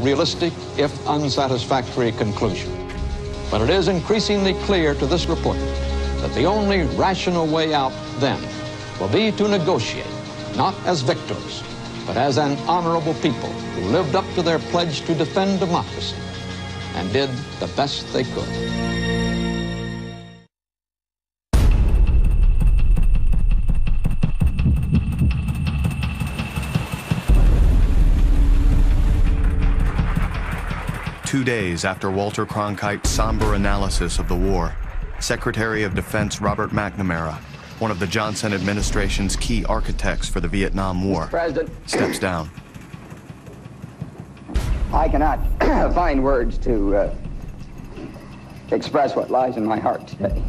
realistic, if unsatisfactory, conclusion. But it is increasingly clear to this reporter that the only rational way out then will be to negotiate, not as victors, but as an honorable people who lived up to their pledge to defend democracy and did the best they could. 2 days after Walter Cronkite's somber analysis of the war, Secretary of Defense Robert McNamara, one of the Johnson administration's key architects for the Vietnam War, steps down. I cannot find words to express what lies in my heart today.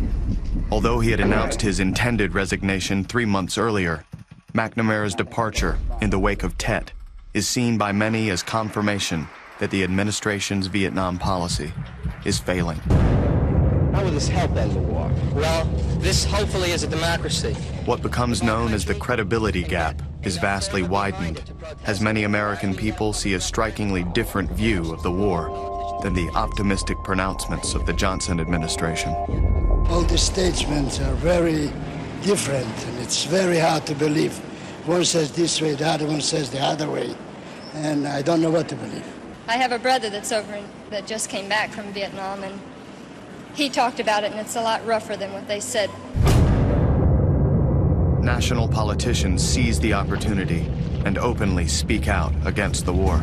Although he had announced his intended resignation 3 months earlier, McNamara's departure in the wake of Tet is seen by many as confirmation that the administration's Vietnam policy is failing. How will this help end the war? Well, this hopefully is a democracy. What becomes known as the credibility gap is vastly widened, as many American people see a strikingly different view of the war than the optimistic pronouncements of the Johnson administration. All the statements are very different, and it's very hard to believe. One says this way, the other one says the other way, and I don't know what to believe. I have a brother that just came back from Vietnam, and he talked about it, and it's a lot rougher than what they said. National politicians seize the opportunity and openly speak out against the war.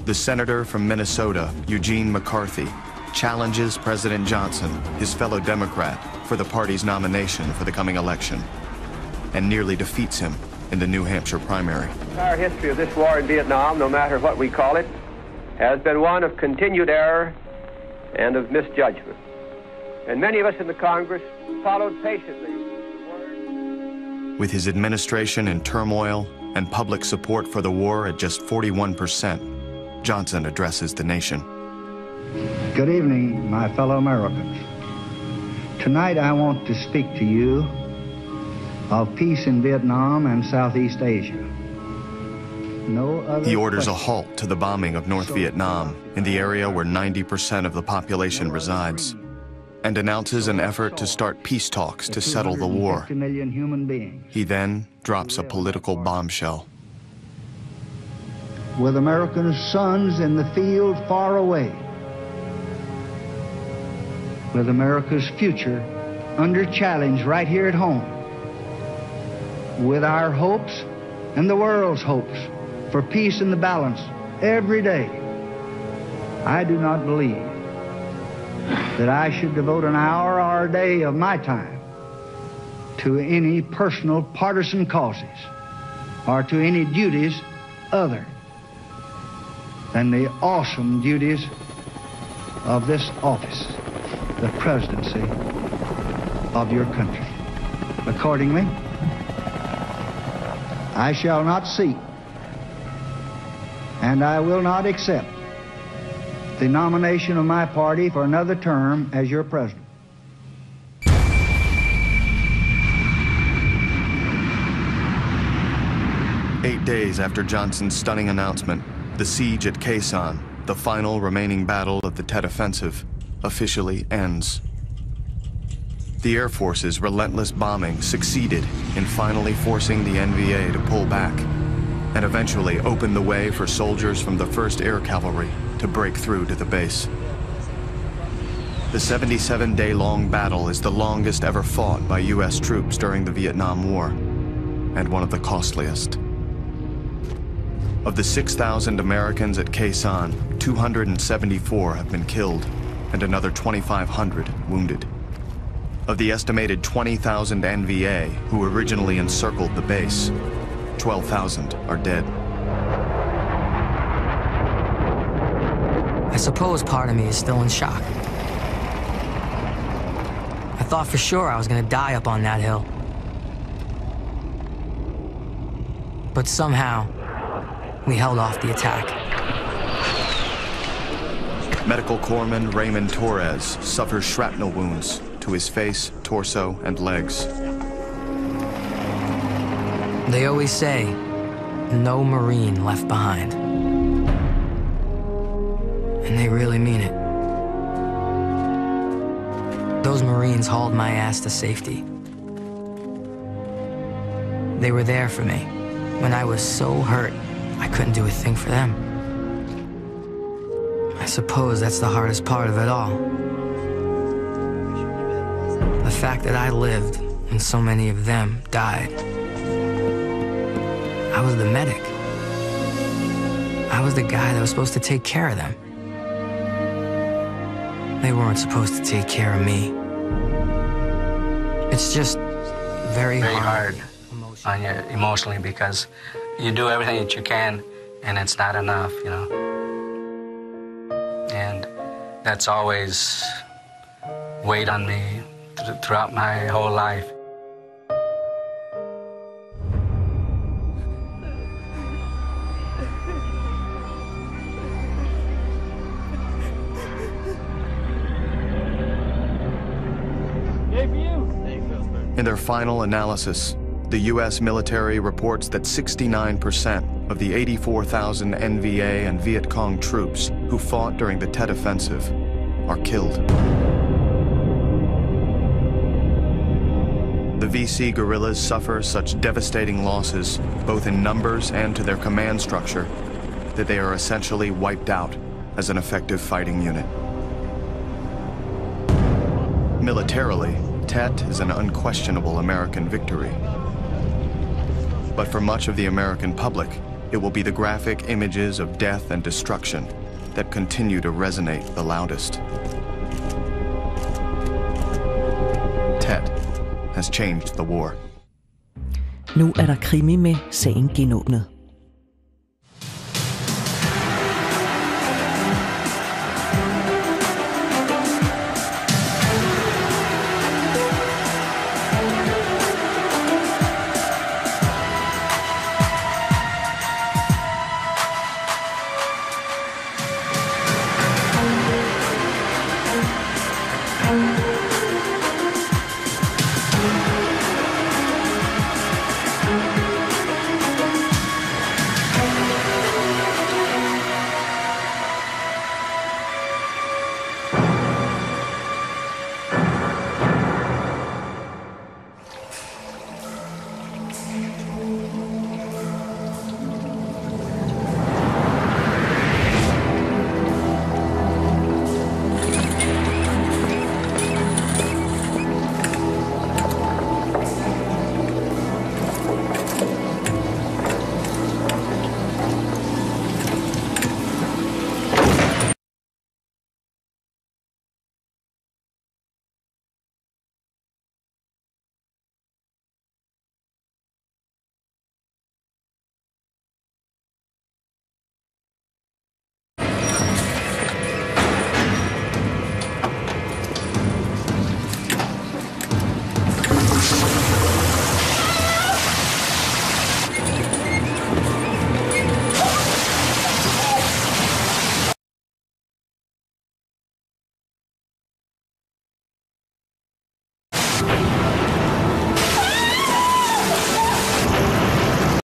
The senator from Minnesota, Eugene McCarthy, challenges President Johnson, his fellow Democrat, for the party's nomination for the coming election, and nearly defeats him in the New Hampshire primary. Our history of this war in Vietnam, no matter what we call it, has been one of continued error and of misjudgment. And many of us in the Congress followed patiently. With his administration in turmoil and public support for the war at just 41%, Johnson addresses the nation. Good evening, my fellow Americans. Tonight I want to speak to you of peace in Vietnam and Southeast Asia. No other He orders a halt to the bombing of North Vietnam in the area where 90% of the population resides, and announces an effort to start peace talks to settle the war. He then drops a political bombshell. With American sons in the field far away, with America's future under challenge right here at home, with our hopes and the world's hopes for peace and the balance every day, I do not believe that I should devote an hour or a day of my time to any personal partisan causes or to any duties other than the awesome duties of this office, the presidency of your country. Accordingly, I shall not seek, and I will not accept the nomination of my party for another term as your president. 8 days after Johnson's stunning announcement, the siege at Khe Sanh, the final remaining battle of the Tet Offensive, officially ends. The Air Force's relentless bombing succeeded in finally forcing the NVA to pull back, and eventually opened the way for soldiers from the 1st Air Cavalry to break through to the base. The 77-day-long battle is the longest ever fought by U.S. troops during the Vietnam War, and one of the costliest. Of the 6,000 Americans at Khe Sanh, 274 have been killed, and another 2,500 wounded. Of the estimated 20,000 NVA who originally encircled the base, 12,000 are dead. I suppose part of me is still in shock. I thought for sure I was gonna die up on that hill. But somehow, we held off the attack. Medical corpsman Raymond Torres suffers shrapnel wounds to his face, torso, and legs. They always say, no Marine left behind. they really mean it. Those Marines hauled my ass to safety. They were there for me when I was so hurt I couldn't do a thing for them. I suppose that's the hardest part of it all. The fact that I lived and so many of them died. I was the medic. I was the guy that was supposed to take care of them. They weren't supposed to take care of me. It's just very hard on you emotionally because you do everything that you can and it's not enough, you know. And that's always weighed on me throughout my whole life. In their final analysis, the U.S. military reports that 69% of the 84,000 NVA and Viet Cong troops who fought during the Tet Offensive are killed. The VC guerrillas suffer such devastating losses, both in numbers and to their command structure, that they are essentially wiped out as an effective fighting unit. Militarily, Tet is an unquestionable American victory. But for much of the American public, it will be the graphic images of death and destruction that continue to resonate the loudest. Tet has changed the war. Nu er der krimi med Sagen genåbnet.